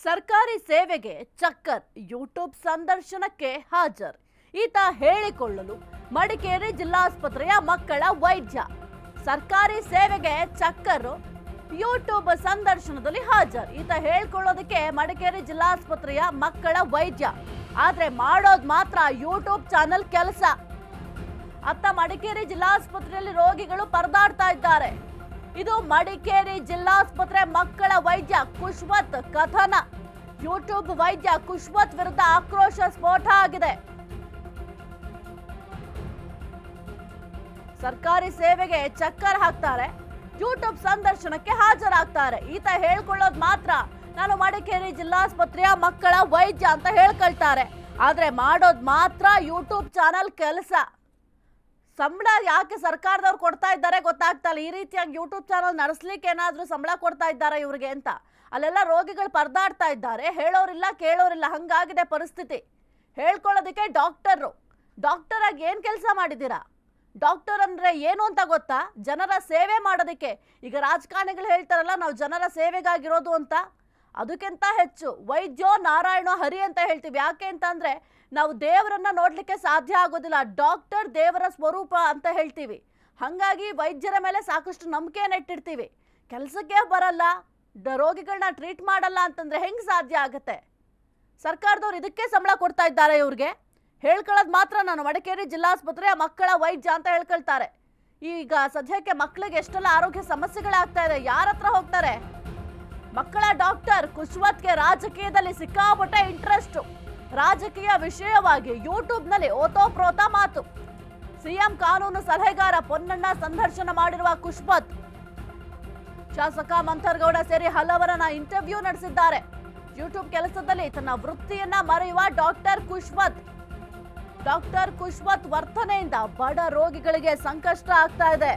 ಸರ್ಕಾರಿ ಸೇವೆಗೆ ಚಕ್ಕರ್, ಯೂಟ್ಯೂಬ್ ಸಂದರ್ಶನಕ್ಕೆ ಹಾಜರ್. ಈತ ಹೇಳಿಕೊಳ್ಳಲು ಮಡಿಕೇರಿ ಜಿಲ್ಲಾಸ್ಪತ್ರೆಯ ಮಕ್ಕಳ ವೈದ್ಯ. ಸರ್ಕಾರಿ ಸೇವೆಗೆ ಚಕ್ಕರ್, ಯೂಟ್ಯೂಬ್ ಸಂದರ್ಶನದಲ್ಲಿ ಹಾಜರ್. ಈತ ಹೇಳ್ಕೊಳ್ಳೋದಕ್ಕೆ ಮಡಿಕೇರಿ ಜಿಲ್ಲಾಸ್ಪತ್ರೆಯ ಮಕ್ಕಳ ವೈದ್ಯ, ಆದ್ರೆ ಮಾಡೋದು ಮಾತ್ರ ಯೂಟ್ಯೂಬ್ ಚಾನೆಲ್ ಕೆಲಸ. ಅತ್ತ ಮಡಿಕೇರಿ ಜಿಲ್ಲಾಸ್ಪತ್ರೆಯಲ್ಲಿ ರೋಗಿಗಳು ಪರದಾಡ್ತಾ ಇದ್ದಾರೆ. ಇದು ಮಡಿಕೇರಿ ಜಿಲ್ಲಾಸ್ಪತ್ರೆ ಮಕ್ಕಳ ವೈದ್ಯ ಕುಶ್ವತ್ ಕಥನ. ಯೂಟ್ಯೂಬ್ ವೈದ್ಯ ಕುಶ್ವತ್ ವಿರುದ್ಧ ಆಕ್ರೋಶ ಸ್ಫೋಟ ಆಗಿದೆ. ಸರ್ಕಾರಿ ಸೇವೆಗೆ ಚಕ್ಕರ್ ಹಾಕ್ತಾರೆ, ಯೂಟ್ಯೂಬ್ ಸಂದರ್ಶನಕ್ಕೆ ಹಾಜರಾಗ್ತಾರೆ. ಈತ ಹೇಳ್ಕೊಳ್ಳೋದು ಮಾತ್ರ ನಾನು ಮಡಿಕೇರಿ ಜಿಲ್ಲಾಸ್ಪತ್ರೆಯ ಮಕ್ಕಳ ವೈದ್ಯ ಅಂತ ಹೇಳ್ಕೊಳ್ತಾರೆ, ಆದ್ರೆ ಮಾಡೋದು ಮಾತ್ರ ಯೂಟ್ಯೂಬ್ ಚಾನಲ್ ಕೆಲಸ. ಸಂಬಳ ಯಾಕೆ ಸರ್ಕಾರದವ್ರು ಕೊಡ್ತಾ ಇದ್ದಾರೆ ಗೊತ್ತಾಗ್ತಾ ಇಲ್ಲ. ಈ ರೀತಿಯಾಗಿ ಯೂಟ್ಯೂಬ್ ಚಾನಲ್ ನಡೆಸ್ಲಿಕ್ಕೆ ಏನಾದ್ರೂ ಸಂಬಳ ಕೊಡ್ತಾ ಇದ್ದಾರೆ ಇವ್ರಿಗೆ ಅಂತ. ಅಲ್ಲೆಲ್ಲ ರೋಗಿಗಳು ಪರದಾಡ್ತಾ ಇದ್ದಾರೆ, ಹೇಳೋರಿಲ್ಲ ಕೇಳೋರಿಲ್ಲ, ಹಂಗಾಗಿದೆ ಪರಿಸ್ಥಿತಿ. ಹೇಳ್ಕೊಳ್ಳೋದಕ್ಕೆ ಡಾಕ್ಟರ್ ಆಗಿ ಏನ್ ಕೆಲಸ ಮಾಡಿದ್ದೀರಾ? ಡಾಕ್ಟರ್ ಅಂದ್ರೆ ಏನು ಅಂತ ಗೊತ್ತಾ? ಜನರ ಸೇವೆ ಮಾಡೋದಕ್ಕೆ. ಈಗ ರಾಜಕಾರಣಿಗಳು ಹೇಳ್ತಾರಲ್ಲ, ನಾವು ಜನರ ಸೇವೆಗಾಗಿರೋದು ಅಂತ. ಅದಕ್ಕಿಂತ ಹೆಚ್ಚು ವೈದ್ಯೋ ನಾರಾಯಣೋ ಹರಿ ಅಂತ ಹೇಳ್ತೀವಿ. ಯಾಕೆ ಅಂತಂದ್ರೆ ನಾವು ದೇವರನ್ನ ನೋಡ್ಲಿಕ್ಕೆ ಸಾಧ್ಯ ಆಗೋದಿಲ್ಲ. ಡಾಕ್ಟರ್ ದೇವರ ಸ್ವರೂಪ ಅಂತ ಹೇಳ್ತೀವಿ. ಹಾಗಾಗಿ ವೈದ್ಯರ ಮೇಲೆ ಸಾಕಷ್ಟು ನಂಬಿಕೆಯನ್ನು ಇಟ್ಟಿರ್ತೀವಿ. ಕೆಲಸಕ್ಕೆ ಬರಲ್ಲ, ರೋಗಿಗಳನ್ನ ಟ್ರೀಟ್ ಮಾಡಲ್ಲ ಅಂತಂದ್ರೆ ಹೆಂಗ್ ಸಾಧ್ಯ ಆಗುತ್ತೆ? ಸರ್ಕಾರದವ್ರು ಇದಕ್ಕೆ ಸಂಬಳ ಕೊಡ್ತಾ ಇದ್ದಾರೆ ಇವ್ರಿಗೆ. ಹೇಳ್ಕೊಳ್ಳೋದು ಮಾತ್ರ ನಾನು ಮಡಿಕೇರಿ ಜಿಲ್ಲಾಸ್ಪತ್ರೆಯ ಮಕ್ಕಳ ವೈದ್ಯ ಅಂತ ಹೇಳ್ಕೊಳ್ತಾರೆ. ಈಗ ಸದ್ಯಕ್ಕೆ ಮಕ್ಕಳಿಗೆ ಎಷ್ಟೆಲ್ಲ ಆರೋಗ್ಯ ಸಮಸ್ಯೆಗಳಾಗ್ತಾ ಇದೆ, ಯಾರ ಹತ್ರ ಹೋಗ್ತಾರೆ? ಮಕ್ಕಳ ಡಾಕ್ಟರ್ ಕುಶ್ವತ್ಗೆ ರಾಜಕೀಯದಲ್ಲಿ ಸಿಕ್ಕಾಪಟ್ಟೆ ಇಂಟ್ರೆಸ್ಟ್. ರಾಜಕೀಯ ವಿಷಯವಾಗಿ ಯೂಟ್ಯೂಬ್ನಲ್ಲಿ ಓತೋಪ್ರೋತ ಮಾತು. ಸಿಎಂ ಕಾನೂನು ಸಲಹೆಗಾರ ಪೊನ್ನಣ್ಣ ಸಂದರ್ಶನ ಮಾಡಿರುವ ಕುಶ್ವತ್, ಶಾಸಕ ಮಂಥರ್ಗೌಡ ಸೇರಿ ಹಲವರನ್ನ ಇಂಟರ್ವ್ಯೂ ನಡೆಸಿದ್ದಾರೆ. ಯೂಟ್ಯೂಬ್ ಕೆಲಸದಲ್ಲಿ ತನ್ನ ವೃತ್ತಿಯನ್ನ ಮರೆಯುವ ಡಾಕ್ಟರ್ ಕುಶ್ವತ್ ವರ್ತನೆಯಿಂದ ಬಡ ರೋಗಿಗಳಿಗೆ ಸಂಕಷ್ಟ ಆಗ್ತಾ ಇದೆ.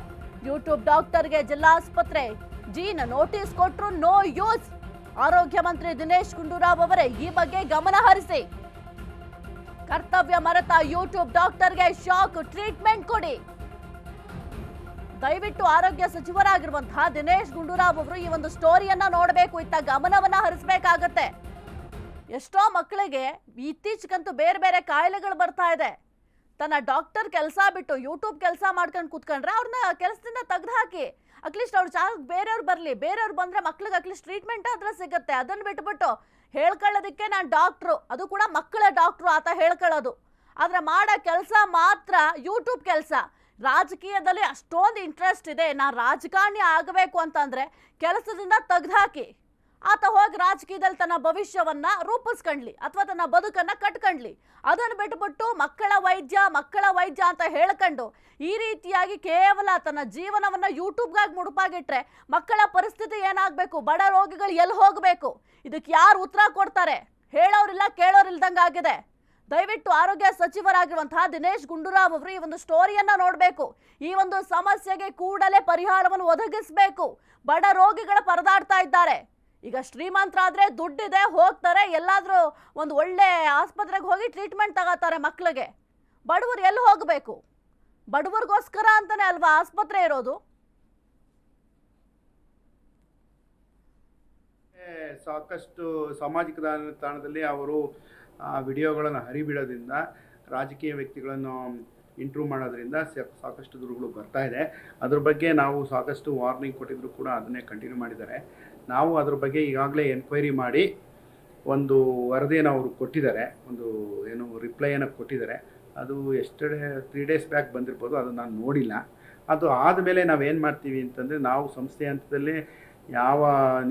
ಯೂಟ್ಯೂಬ್ ಡಾಕ್ಟರ್ಗೆ ಜಿಲ್ಲಾಸ್ಪತ್ರೆ ಜೀನ್ ನೋಟಿಸ್ ಕೊಟ್ಟರು ನೋ ಯೂಸ್. ಆರೋಗ್ಯ ಮಂತ್ರಿ ದಿನೇಶ್ ಗುಂಡೂರಾವ್ ಅವರೇ ಈ ಬಗ್ಗೆ ಗಮನ ಹರಿಸಿ. ಕರ್ತವ್ಯ ಮರೆತ ಯೂಟ್ಯೂಬ್ ಡಾಕ್ಟರ್ಗೆ ಶಾಕ್ ಟ್ರೀಟ್ಮೆಂಟ್ ಕೊಡಿ. ದಯವಿಟ್ಟು ಆರೋಗ್ಯ ಸಚಿವರಾಗಿರುವಂತಹ ದಿನೇಶ್ ಗುಂಡೂರಾವ್ ಅವರು ಈ ಒಂದು ಸ್ಟೋರಿಯನ್ನ ನೋಡಬೇಕು, ಇತ್ತ ಗಮನವನ್ನ ಹರಿಸಬೇಕಾಗತ್ತೆ. ಎಷ್ಟೋ ಮಕ್ಕಳಿಗೆ ಇತ್ತೀಚೆಗಂತೂ ಬೇರೆ ಬೇರೆ ಕಾಯಿಲೆಗಳು ಬರ್ತಾ ಇದೆ. ತನ್ನ ಡಾಕ್ಟರ್ ಕೆಲಸ ಬಿಟ್ಟು ಯೂಟ್ಯೂಬ್ ಕೆಲಸ ಮಾಡ್ಕೊಂಡು ಕೂತ್ಕೊಂಡ್ರೆ ಅವ್ರನ್ನ ಕೆಲಸದಿಂದ ತೆಗೆದು ಹಾಕಿ. ಅಟ್ಲೀಸ್ಟ್ ಅವ್ರು ಬೇರೆಯವ್ರು ಬರಲಿ, ಬೇರೆಯವ್ರು ಬಂದ್ರೆ ಮಕ್ಳಿಗೆ ಅಟ್ಲೀಸ್ಟ್ ಟ್ರೀಟ್ಮೆಂಟ್ ಆದ್ರೆ ಸಿಗುತ್ತೆ. ಅದನ್ನ ಬಿಟ್ಬಿಟ್ಟು ಹೇಳ್ಕೊಳ್ಳೋದಕ್ಕೆ ನಾನು ಡಾಕ್ಟ್ರು, ಅದು ಕೂಡ ಮಕ್ಕಳ ಡಾಕ್ಟ್ರು ಆತ ಹೇಳ್ಕೊಳ್ಳೋದು. ಆದ್ರೆ ಮಾಡೋ ಕೆಲಸ ಮಾತ್ರ ಯೂಟ್ಯೂಬ್ ಕೆಲಸ. ರಾಜಕೀಯದಲ್ಲಿ ಅಷ್ಟೊಂದು ಇಂಟ್ರೆಸ್ಟ್ ಇದೆ, ನಾನು ರಾಜಕಾರಣಿ ಆಗಬೇಕು ಅಂತಂದ್ರೆ ಕೆಲಸದಿಂದ ತೆಗೆದುಹಾಕಿ. ಆತ ಹೋಗಿ ರಾಜಕೀಯದಲ್ಲಿ ತನ್ನ ಭವಿಷ್ಯವನ್ನ ರೂಪಿಸ್ಕೊಂಡ್ಲಿ ಅಥವಾ ತನ್ನ ಬದುಕನ್ನ ಕಟ್ಕೊಂಡ್ಲಿ. ಅದನ್ನು ಬಿಟ್ಬಿಟ್ಟು ಮಕ್ಕಳ ವೈದ್ಯ ಅಂತ ಹೇಳ್ಕೊಂಡು ಈ ರೀತಿಯಾಗಿ ಕೇವಲ ತನ್ನ ಜೀವನವನ್ನ ಯೂಟ್ಯೂಬ್ಗಾಗಿ ಮುಡುಪಾಗಿಟ್ರೆ ಮಕ್ಕಳ ಪರಿಸ್ಥಿತಿ ಏನಾಗಬೇಕು? ಬಡ ರೋಗಿಗಳು ಎಲ್ಲಿ ಹೋಗಬೇಕು? ಇದಕ್ಕೆ ಯಾರು ಉತ್ತರ ಕೊಡ್ತಾರೆ? ಹೇಳೋರಿಲ್ಲ ಕೇಳೋರಿಲ್ದಂಗಾಗಿದೆ. ದಯವಿಟ್ಟು ಆರೋಗ್ಯ ಸಚಿವರಾಗಿರುವಂತಹ ದಿನೇಶ್ ಗುಂಡೂರಾವ್ ಅವರು ಈ ಒಂದು ಸ್ಟೋರಿಯನ್ನ ನೋಡಬೇಕು. ಈ ಒಂದು ಸಮಸ್ಯೆಗೆ ಕೂಡಲೇ ಪರಿಹಾರವನ್ನು ಒದಗಿಸಬೇಕು. ಬಡ ರೋಗಿಗಳು ಪರದಾಡ್ತಾ ಇದ್ದಾರೆ. ಈಗ ಶ್ರೀಮಂತರಾದ್ರೆ ದುಡ್ಡಿದೆ, ಹೋಗ್ತಾರೆ, ಎಲ್ಲಾದ್ರೂ ಒಂದು ಒಳ್ಳೆ ಆಸ್ಪತ್ರೆಗೆ ಹೋಗಿ ಟ್ರೀಟ್ಮೆಂಟ್ ತಗೋತಾರೆ ಮಕ್ಕಳಿಗೆ. ಬಡವರು ಎಲ್ಲಿ ಹೋಗಬೇಕು? ಬಡವರಿಗೋಸ್ಕರ ಅಂತಾನೆ ಅಲ್ವಾ ಆಸ್ಪತ್ರೆ ಇರೋದು. ಸಾಕಷ್ಟು ಸಾಮಾಜಿಕ ಜಾಲತಾಣದಲ್ಲಿ ಅವರು ವಿಡಿಯೋಗಳನ್ನು ಹರಿಬಿಡೋದ್ರಿಂದ, ರಾಜಕೀಯ ವ್ಯಕ್ತಿಗಳನ್ನು ಇಂಟ್ರೂ ಮಾಡೋದ್ರಿಂದ ಸಾಕಷ್ಟು ದೂರುಗಳು ಬರ್ತಾ ಇದೆ. ಅದ್ರ ಬಗ್ಗೆ ನಾವು ಸಾಕಷ್ಟು ವಾರ್ನಿಂಗ್ ಕೊಟ್ಟಿದ್ರು ಕೂಡ ಅದನ್ನೇ ಕಂಟಿನ್ಯೂ ಮಾಡಿದ್ದಾರೆ. ನಾವು ಅದ್ರ ಬಗ್ಗೆ ಈಗಾಗಲೇ ಎನ್ಕ್ವೈರಿ ಮಾಡಿ ಒಂದು ವರದಿಯನ್ನು ಅವರು ಕೊಟ್ಟಿದ್ದಾರೆ, ಒಂದು ರಿಪ್ಲೈಯನ್ನು ಕೊಟ್ಟಿದ್ದಾರೆ. ಅದು ಎಸ್ಟರ್ಡೇ 3 days ಬ್ಯಾಕ್ ಬಂದಿರ್ಬೋದು, ಅದು ನಾನು ನೋಡಿಲ್ಲ. ಅದು ಆದಮೇಲೆ ನಾವೇನು ಮಾಡ್ತೀವಿ ಅಂತಂದರೆ, ನಾವು ಸಂಸ್ಥೆ ಹಂತದಲ್ಲಿ ಯಾವ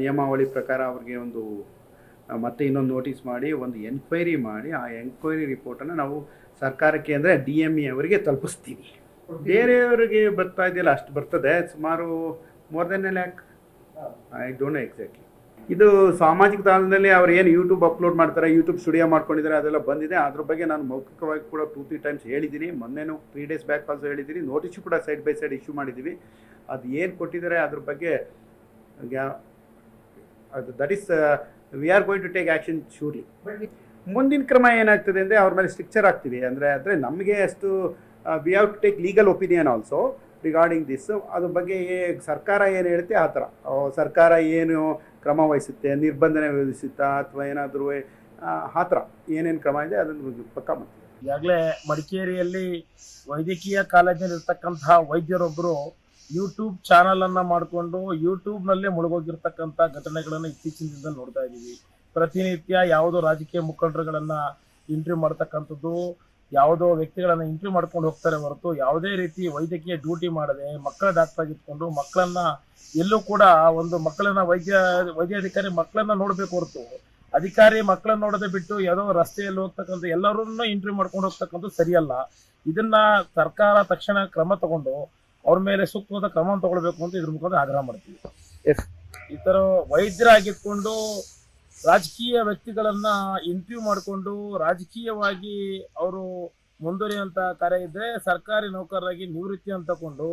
ನಿಯಮಾವಳಿ ಪ್ರಕಾರ ಅವ್ರಿಗೆ ಮತ್ತೆ ಇನ್ನೊಂದು ನೋಟಿಸ್ ಮಾಡಿ ಒಂದು ಎನ್ಕ್ವೈರಿ ಮಾಡಿ ಆ ಎನ್ಕ್ವೈರಿ ರಿಪೋರ್ಟನ್ನು ನಾವು ಸರ್ಕಾರಕ್ಕೆ ಅಂದರೆ DME ಅವರಿಗೆ ತಲುಪಿಸ್ತೀವಿ. ಬೇರೆಯವರಿಗೆ ಬರ್ತಾ ಇದೆಯಲ್ಲ ಅಷ್ಟು ಬರ್ತದೆ, ಸುಮಾರು more than a lakh. I don't know exactly. ಇದು ಸಾಮಾಜಿಕ ತಾಣದಲ್ಲಿ ಅವ್ರು ಏನು ಯೂಟ್ಯೂಬ್ ಅಪ್ಲೋಡ್ ಮಾಡ್ತಾರೆ, ಯೂಟ್ಯೂಬ್ ಸ್ಟುಡಿಯೋ ಮಾಡ್ಕೊಂಡಿದ್ದಾರೆ, ಅದೆಲ್ಲ ಬಂದಿದೆ. ಅದ್ರ ಬಗ್ಗೆ ನಾನು ಮೌಖಿಕವಾಗಿ ಕೂಡ 2-3 times ಹೇಳಿದ್ದೀನಿ. ಮೊನ್ನೆನೂ 3 days ಬ್ಯಾಕ್ ಆಲ್ಸೋ ಹೇಳಿದ್ದೀನಿ. ನೋಟಿಸು ಕೂಡ ಸೈಡ್ ಬೈ ಸೈಡ್ ಇಶ್ಯೂ ಮಾಡಿದ್ದೀವಿ. ಅದು ಏನು ಕೊಟ್ಟಿದ್ದಾರೆ ಅದ್ರ ಬಗ್ಗೆ that is we are going to take action surely. ಮುಂದಿನ ಕ್ರಮ ಏನಾಗ್ತದೆ ಅಂದರೆ ಅವ್ರ ಮೇಲೆ ಸ್ಟ್ರಿಕ್ಚರ್ ಆಗ್ತೀವಿ. ಅಂದರೆ ನಮಗೆ ಅಷ್ಟು we have to take legal opinion also regarding this. ಅದ್ರ ಬಗ್ಗೆ ಸರ್ಕಾರ ಏನು ಹೇಳುತ್ತೆ ಆ ಥರ ಸರ್ಕಾರ ಏನು ಕ್ರಮ ವಹಿಸುತ್ತೆ, ನಿರ್ಬಂಧನೆ ವಿಧಿಸುತ್ತಾ ಅಥವಾ ಏನಾದರೂ ಆ ಥರ ಏನೇನು ಕ್ರಮ ಇದೆ ಅದನ್ನು ಪಕ್ಕಾ ಮಾಡ್ತೀವಿ. ಈಗಾಗಲೇ ಮಡಿಕೇರಿಯಲ್ಲಿ ವೈದ್ಯಕೀಯ ಕಾಲೇಜಿನಲ್ಲಿ ಇರ್ತಕ್ಕಂತಹ ವೈದ್ಯರೊಬ್ಬರು ಯೂಟ್ಯೂಬ್ ಚಾನಲನ್ನು ಮಾಡಿಕೊಂಡು ಯೂಟ್ಯೂಬ್ನಲ್ಲೇ ಮುಳುಗೋಗಿರ್ತಕ್ಕಂಥ ಘಟನೆಗಳನ್ನು ಇತ್ತೀಚಿನ ದಿನದಲ್ಲಿ ನೋಡ್ತಾ ಇದ್ದೀವಿ. ಪ್ರತಿನಿತ್ಯ ಯಾವುದೋ ರಾಜಕೀಯ ಮುಖಂಡರುಗಳನ್ನು ಇಂಟರ್ವ್ಯೂ ಮಾಡ್ತಕ್ಕಂಥದ್ದು, ಯಾವುದೋ ವ್ಯಕ್ತಿಗಳನ್ನು ಇಂಟರ್ವ್ಯೂ ಮಾಡ್ಕೊಂಡು ಹೋಗ್ತಾರೆ ಹೊರತು ಯಾವುದೇ ರೀತಿ ವೈದ್ಯಕೀಯ ಡ್ಯೂಟಿ ಮಾಡದೆ ಮಕ್ಕಳ ಡಾಕ್ಟರ್ ಆಗಿಟ್ಕೊಂಡು ಮಕ್ಕಳನ್ನ ಎಲ್ಲೂ ಕೂಡ ಒಂದು ಮಕ್ಕಳನ್ನ ವೈದ್ಯಾಧಿಕಾರಿ ಮಕ್ಕಳನ್ನ ನೋಡಬೇಕು ಹೊರತು ಅಧಿಕಾರಿ ಮಕ್ಕಳನ್ನ ನೋಡದೆ ಬಿಟ್ಟು ಯಾವುದೋ ರಸ್ತೆಯಲ್ಲಿ ಹೋಗ್ತಕ್ಕಂಥ ಎಲ್ಲರನ್ನೂ ಇಂಟರ್ವ್ಯೂ ಮಾಡ್ಕೊಂಡು ಹೋಗ್ತಕ್ಕಂಥ ಸರಿಯಲ್ಲ. ಇದನ್ನ ಸರ್ಕಾರ ತಕ್ಷಣ ಕ್ರಮ ತಗೊಂಡು ಅವ್ರ ಮೇಲೆ ಸೂಕ್ತವಾದ ಕ್ರಮ ತಗೊಳ್ಬೇಕು ಅಂತ ಇದ್ರ ಮುಖಾಂತರ ಆಗ್ರಹ ಮಾಡ್ತೀವಿ. ಈ ಥರ ವೈದ್ಯರಾಗಿಟ್ಕೊಂಡು ರಾಜಕೀಯ ವ್ಯಕ್ತಿಗಳನ್ನ ಇಂಟರ್ವ್ಯೂ ಮಾಡಿಕೊಂಡು ರಾಜಕೀಯವಾಗಿ ಅವರು ಮುಂದುವರಿಯುವಂತ ಕಾರ್ಯ ಇದ್ರೆ ಸರ್ಕಾರಿ ನೌಕರರಾಗಿ ನಿವೃತ್ತಿ ಅಂತ ತಗೊಂಡು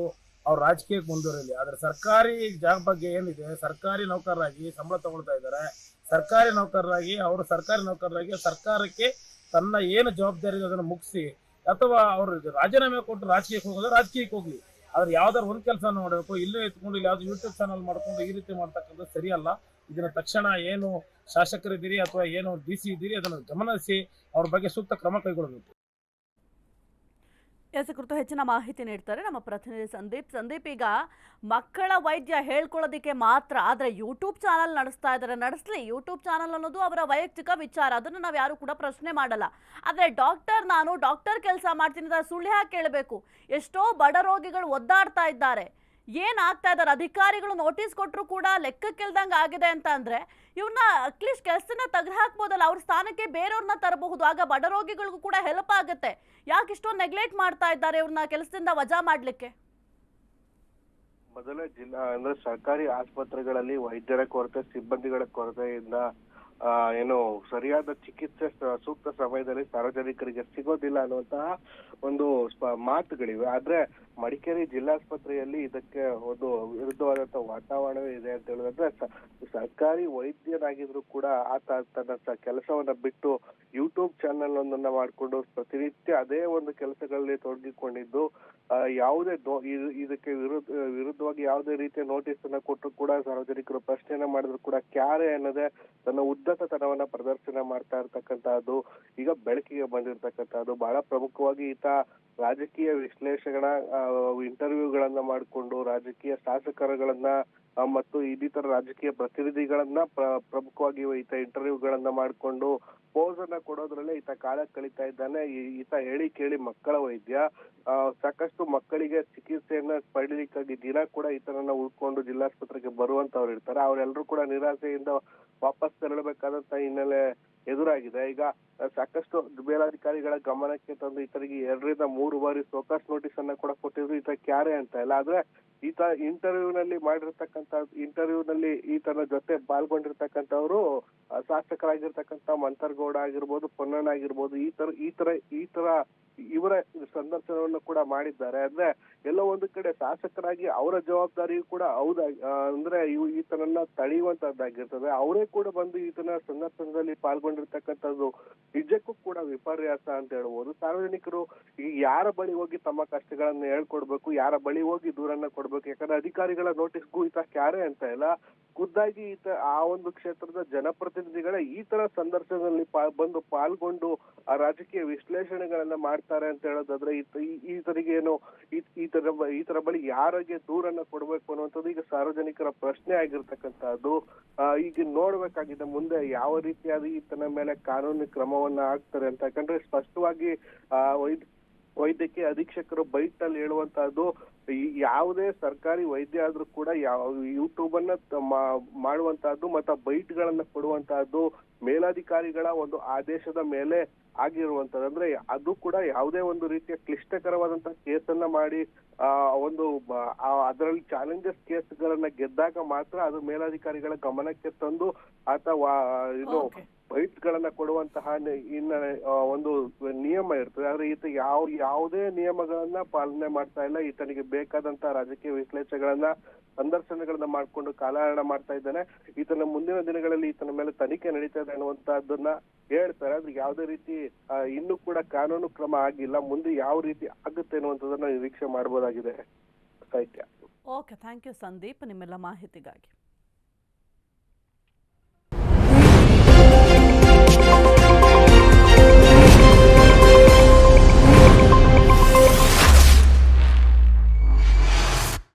ಅವ್ರು ರಾಜಕೀಯಕ್ಕೆ ಮುಂದುವರಿಯಲಿ. ಆದ್ರೆ ಸರ್ಕಾರಿ ಜಾಬ್ ಬಗ್ಗೆ ಏನಿದೆ, ಸರ್ಕಾರಿ ನೌಕರರಾಗಿ ಸಂಬಳ ತಗೊಳ್ತಾ ಇದ್ದಾರೆ, ಸರ್ಕಾರಿ ನೌಕರರಾಗಿ ಅವರು ಸರ್ಕಾರಿ ನೌಕರರಾಗಿ ಸರ್ಕಾರಕ್ಕೆ ತನ್ನ ಏನು ಜವಾಬ್ದಾರಿ ಇದೆ ಅದನ್ನು ಮುಗಿಸಿ, ಅಥವಾ ಅವರು ರಾಜೀನಾಮೆ ಕೊಟ್ಟು ರಾಜಕೀಯಕ್ಕೆ ಹೋಗೋದು ರಾಜಕೀಯಕ್ಕೆ ಹೋಗ್ಲಿ, ಆದ್ರೆ ಯಾವ್ದಾದ್ರು ಒಂದು ಕೆಲಸ ಮಾಡಬೇಕು. ಇಲ್ಲೇ ಎತ್ಕೊಂಡು ಇಲ್ಲಿ ಯಾವ್ದು ಯೂಟ್ಯೂಬ್ ಚಾನಲ್ ಮಾಡ್ಕೊಂಡು ಈ ರೀತಿ ಮಾಡ್ತಕ್ಕಂಥದ್ದು ಸರಿಯಲ್ಲ. ಇದನ್ನ ತಕ್ಷಣ ಏನು ಶಾಸಕರಿದ್ದೀರಿ ಅಥವಾ ಏನು DC ಇದ್ದೀರಿ ಅದನ್ನು ಗಮನಿಸಿ ಅವ್ರ ಬಗ್ಗೆ ಸೂಕ್ತ ಕ್ರಮ ಕೈಗೊಳ್ಳಬೇಕು. ಎಸ್ ಕುರಿತು ಹೆಚ್ಚಿನ ಮಾಹಿತಿ ನೀಡ್ತಾರೆ ನಮ್ಮ ಪ್ರತಿನಿಧಿ ಸಂದೀಪ್. ಈಗ ಮಕ್ಕಳ ವೈದ್ಯ ಹೇಳ್ಕೊಳ್ಳೋದಕ್ಕೆ ಮಾತ್ರ, ಆದರೆ ಯೂಟ್ಯೂಬ್ ಚಾನಲ್ ನಡೆಸ್ತಾ ಇದ್ದಾರೆ, ನಡೆಸಲಿ. ಯೂಟ್ಯೂಬ್ ಚಾನಲ್ ಅನ್ನೋದು ಅವರ ವೈಯಕ್ತಿಕ ವಿಚಾರ, ಅದನ್ನು ನಾವು ಯಾರು ಕೂಡ ಪ್ರಶ್ನೆ ಮಾಡಲ್ಲ. ಆದರೆ ನಾನು ಡಾಕ್ಟರ್ ಕೆಲಸ ಮಾಡ್ತೀನಿ ಅಂತ ಸುಳ್ಳು ಯಾಕೆ ಕೇಳಬೇಕು? ಎಷ್ಟೋ ಬಡ ರೋಗಿಗಳು ಒದ್ದಾಡ್ತಾ ಇದ್ದಾರೆ. ಏನಾಗ್ತಾ ಇದ್ದಾರೆ? ಅಧಿಕಾರಿಗಳು ನೋಟಿಸ್ ಕೊಟ್ಟರು ಕೂಡ ಲೆಕ್ಕಕ್ಕಿಲ್ದಂಗೆ ಆಗಿದೆ ಅಂತ ಅಂದರೆ ಇವ್ರನ್ನ ಅಟ್ಲೀಸ್ಟ್ ಕೆಲಸನ ತೆಗೆದು ಹಾಕ್ಬೋದಲ್ಲ, ಅವ್ರ ಸ್ಥಾನಕ್ಕೆ ಬೇರೆಯವ್ರನ್ನ ತರಬಹುದು. ಆಗ ಬಡ ರೋಗಿಗಳಿಗೂ ಕೂಡ ಹೆಲ್ಪ್ ಆಗುತ್ತೆ. ಯಾಕೆ ಇಷ್ಟೊಂದು ನೆಗ್ಲೆಕ್ಟ್ ಮಾಡ್ತಾ ಇದ್ದಾರೆ ಇವ್ರನ್ನ ಕೆಲಸದಿಂದ ವಜಾ ಮಾಡ್ಲಿಕ್ಕೆ? ಮೊದಲೇ ಅಂದ್ರೆ ಸರ್ಕಾರಿ ಆಸ್ಪತ್ರೆಗಳಲ್ಲಿ ವೈದ್ಯರ ಕೊರತೆ, ಸಿಬ್ಬಂದಿಗಳ ಕೊರತೆಯಿಂದ ಏನು ಸರಿಯಾದ ಚಿಕಿತ್ಸೆ ಸೂಕ್ತ ಸಮಯದಲ್ಲಿ ಸಾರ್ವಜನಿಕರಿಗೆ ಸಿಗೋದಿಲ್ಲ ಅನ್ನುವಂತಹ ಒಂದು ಮಾತುಗಳಿವೆ. ಆದ್ರೆ ಮಡಿಕೇರಿ ಜಿಲ್ಲಾಸ್ಪತ್ರೆಯಲ್ಲಿ ಇದಕ್ಕೆ ಒಂದು ವಿರುದ್ಧವಾದಂತಹ ವಾತಾವರಣವೇ ಇದೆ ಅಂತ ಹೇಳಿದ್ರೆ, ಸರ್ಕಾರಿ ವೈದ್ಯನಾಗಿದ್ರು ಕೂಡ ಆತ ತನ್ನ ಕೆಲಸವನ್ನ ಬಿಟ್ಟು ಯೂಟ್ಯೂಬ್ ಚಾನೆಲ್ ಒಂದನ್ನ ಮಾಡಿಕೊಂಡು ಪ್ರತಿನಿತ್ಯ ಅದೇ ಒಂದು ಕೆಲಸಗಳಲ್ಲಿ ತೊಡಗಿಕೊಂಡಿದ್ದು, ಯಾವುದೇ ಇದಕ್ಕೆ ವಿರುದ್ಧವಾಗಿ ಯಾವುದೇ ರೀತಿಯ ನೋಟಿಸ್ ಅನ್ನ ಕೊಟ್ಟರು ಕೂಡ ಸಾರ್ವಜನಿಕರು ಪ್ರಶ್ನೆಯನ್ನ ಮಾಡಿದ್ರು ಕೂಡ ಕ್ಯಾರೆ ಅನ್ನೋದೇ ತನ್ನ ಉದ್ದತನವನ್ನ ಪ್ರದರ್ಶನ ಮಾಡ್ತಾ ಇರ್ತಕ್ಕಂತಹದ್ದು ಈಗ ಬೆಳಕಿಗೆ ಬಂದಿರತಕ್ಕಂತಹದ್ದು. ಬಹಳ ಪ್ರಮುಖವಾಗಿ ಈತ ರಾಜಕೀಯ ವಿಶ್ಲೇಷಣಾ ಇಂಟರ್ವ್ಯೂಗಳನ್ನ ಮಾಡಿಕೊಂಡು ರಾಜಕೀಯ ಶಾಸಕರುಗಳನ್ನ ಮತ್ತು ಇನ್ನಿತರ ರಾಜಕೀಯ ಪ್ರತಿನಿಧಿಗಳನ್ನ ಪ್ರಮುಖವಾಗಿ ಈತ ಇಂಟರ್ವ್ಯೂಗಳನ್ನ ಮಾಡಿಕೊಂಡು ಪೋಸ್ ಅನ್ನ ಕೊಡೋದ್ರಲ್ಲೇ ಈತ ಕಾಲ ಕಳೀತಾ ಇದ್ದಾನೆ. ಈತ ಹೇಳಿ ಕೇಳಿ ಮಕ್ಕಳ ವೈದ್ಯ, ಸಾಕಷ್ಟು ಮಕ್ಕಳಿಗೆ ಚಿಕಿತ್ಸೆಯನ್ನ ಪಡೀಲಿಕ್ಕಾಗಿ ದಿನ ಕೂಡ ಈತನನ್ನ ಉಳ್ಕೊಂಡು ಜಿಲ್ಲಾಸ್ಪತ್ರೆಗೆ ಬರುವಂತವ್ರು ಇರ್ತಾರೆ. ಅವರೆಲ್ಲರೂ ಕೂಡ ನಿರಾಸೆಯಿಂದ ವಾಪಸ್ ತೆರಳಬೇಕಾದಂತ ಹಿನ್ನೆಲೆ ಎದುರಾಗಿದೆ. ಈಗ ಸಾಕಷ್ಟು ಮೇಲಾಧಿಕಾರಿಗಳ ಗಮನಕ್ಕೆ ತಂದು ಈತನಿಗೆ 2 ರಿಂದ 3 ಬಾರಿ ಸೋಕಾಸ್ ನೋಟಿಸ್ ಅನ್ನ ಕೂಡ ಕೊಟ್ಟಿದ್ರು. ಈತ ಕ್ಯಾರೆ ಅಂತ ಇಲ್ಲ. ಆದ್ರೆ ಈತ ಇಂಟರ್ವ್ಯೂನಲ್ಲಿ ಈತನ ಜೊತೆ ಪಾಲ್ಗೊಂಡಿರ್ತಕ್ಕಂಥವ್ರು ಶಾಸಕರಾಗಿರ್ತಕ್ಕಂಥ ಮಂತರ್ಗೌಡ ಆಗಿರ್ಬೋದು, ಪೊನ್ನಣ್ಣ ಆಗಿರ್ಬೋದು, ಈ ತರ ಇವರ ಸಂದರ್ಶನವನ್ನು ಕೂಡ ಮಾಡಿದ್ದಾರೆ. ಅಂದ್ರೆ ಎಲ್ಲೋ ಒಂದು ಕಡೆ ಶಾಸಕರಾಗಿ ಅವರ ಜವಾಬ್ದಾರಿಯು ಕೂಡ ಅಂದ್ರೆ ಈತನನ್ನ ತಡೆಯುವಂತದ್ದಾಗಿರ್ತದೆ. ಅವರೇ ಕೂಡ ಬಂದು ಈತನ ಸಂದರ್ಶನದಲ್ಲಿ ಪಾಲ್ಗೊಂಡಿರ್ತಕ್ಕಂಥದ್ದು ನಿಜಕ್ಕೂ ಕೂಡ ವಿಪರ್ಯಾಸ ಅಂತ ಹೇಳ್ಬೋದು. ಸಾರ್ವಜನಿಕರು ಈಗ ಯಾರ ಬಳಿ ಹೋಗಿ ತಮ್ಮ ಕಷ್ಟಗಳನ್ನ ಹೇಳ್ಕೊಡ್ಬೇಕು, ಯಾರ ಬಳಿ ಹೋಗಿ ದೂರನ್ನ ಕೊಡ್ಬೇಕು? ಯಾಕಂದ್ರೆ ಅಧಿಕಾರಿಗಳ ನೋಟಿಸ್ಗೂ ಈತ ಕ್ಯಾರೆ ಅಂತ ಇಲ್ಲ, ಖುದ್ದಾಗಿ ಈತ ಆ ಒಂದು ಕ್ಷೇತ್ರದ ಜನಪ್ರತಿನಿಧಿಗಳೇ ಈ ತರ ಸಂದರ್ಶನದಲ್ಲಿ ಬಂದು ಪಾಲ್ಗೊಂಡು ಆ ರಾಜಕೀಯ ವಿಶ್ಲೇಷಣೆಗಳನ್ನ ಮಾಡ್ತಾರೆ ಅಂತ ಹೇಳೋದಾದ್ರೆ ಈತನಿಗೆ ಏನು ಈ ತರ ಬಳಿ ಯಾರಿಗೆ ದೂರನ್ನ ಕೊಡ್ಬೇಕು ಅನ್ನುವಂಥದ್ದು ಈಗ ಸಾರ್ವಜನಿಕರ ಪ್ರಶ್ನೆ ಆಗಿರ್ತಕ್ಕಂಥದ್ದು. ಈಗ ನೋಡ್ಬೇಕಾಗಿದೆ ಮುಂದೆ ಯಾವ ರೀತಿಯಾದ ಈತನ ಮೇಲೆ ಕಾನೂನು ಕ್ರಮವನ್ನ ಹಾಕ್ತಾರೆ ಅಂತ. ಯಾಕಂದ್ರೆ ಸ್ಪಷ್ಟವಾಗಿ ವೈದ್ಯಕೀಯ ಅಧೀಕ್ಷಕರು ಬೈಟ್ ಅಲ್ಲಿ ಹೇಳುವಂತಹದ್ದು, ಯಾವುದೇ ಸರ್ಕಾರಿ ವೈದ್ಯ ಆದ್ರೂ ಕೂಡ ಯೂಟ್ಯೂಬ್ ಅನ್ನ ಮಾಡುವಂತಹದ್ದು ಮತ್ತು ಬೈಟ್ ಗಳನ್ನ ಕೊಡುವಂತಹದ್ದು ಮೇಲಾಧಿಕಾರಿಗಳ ಒಂದು ಆದೇಶದ ಮೇಲೆ ಆಗಿರುವಂತದ್ದು. ಅಂದ್ರೆ ಅದು ಕೂಡ ಯಾವುದೇ ಒಂದು ರೀತಿಯ ಕ್ಲಿಷ್ಟಕರವಾದಂತಹ ಕೇಸನ್ನ ಮಾಡಿ ಅದರಲ್ಲಿ ಚಾಲೆಂಜಸ್ ಕೇಸ್ಗಳನ್ನ ಗೆದ್ದಾಗ ಮಾತ್ರ ಅದು ಮೇಲಾಧಿಕಾರಿಗಳ ಗಮನಕ್ಕೆ ತಂದು ಆತ ಬೈಟ್ ಗಳನ್ನ ಕೊಡುವಂತಹ ಒಂದು ನಿಯಮ ಇರ್ತದೆ. ಆದ್ರೆ ಈತ ಯಾವುದೇ ನಿಯಮಗಳನ್ನ ಪಾಲನೆ ಮಾಡ್ತಾ ಇಲ್ಲ. ಈತನಿಗೆ ಬೇಕಾದಂತಹ ರಾಜಕೀಯ ವಿಶ್ಲೇಷಣೆಗಳನ್ನ ಸಂದರ್ಶನಗಳನ್ನ ಮಾಡ್ಕೊಂಡು ಕಾಲಹರಣ ಮಾಡ್ತಾ ಇದ್ದಾನೆ. ಈತನ ಮುಂದಿನ ದಿನಗಳಲ್ಲಿ ಈತನ ಮೇಲೆ ತನಿಖೆ ನಡೀತಾ ಇದೆ ಅನ್ನುವಂತಹದ್ದನ್ನ ಹೇಳ್ತಾರೆ. ಆದ್ರೆ ಯಾವುದೇ ರೀತಿ ಇನ್ನೂ ಕೂಡ ಕಾನೂನು ಕ್ರಮ ಆಗಿಲ್ಲ. ಮುಂದೆ ಯಾವ ರೀತಿ ಆಗುತ್ತೆ ಅನ್ನುವಂಥದ್ದನ್ನ ನಿರೀಕ್ಷೆ ಮಾಡಬಹುದಾಗಿದೆ. ಸಾಹಿತ್ಯ. ಓಕೆ, ಥ್ಯಾಂಕ್ ಯು ಸಂದೀಪ್ ನಿಮ್ಮೆಲ್ಲ ಮಾಹಿತಿಗಾಗಿ.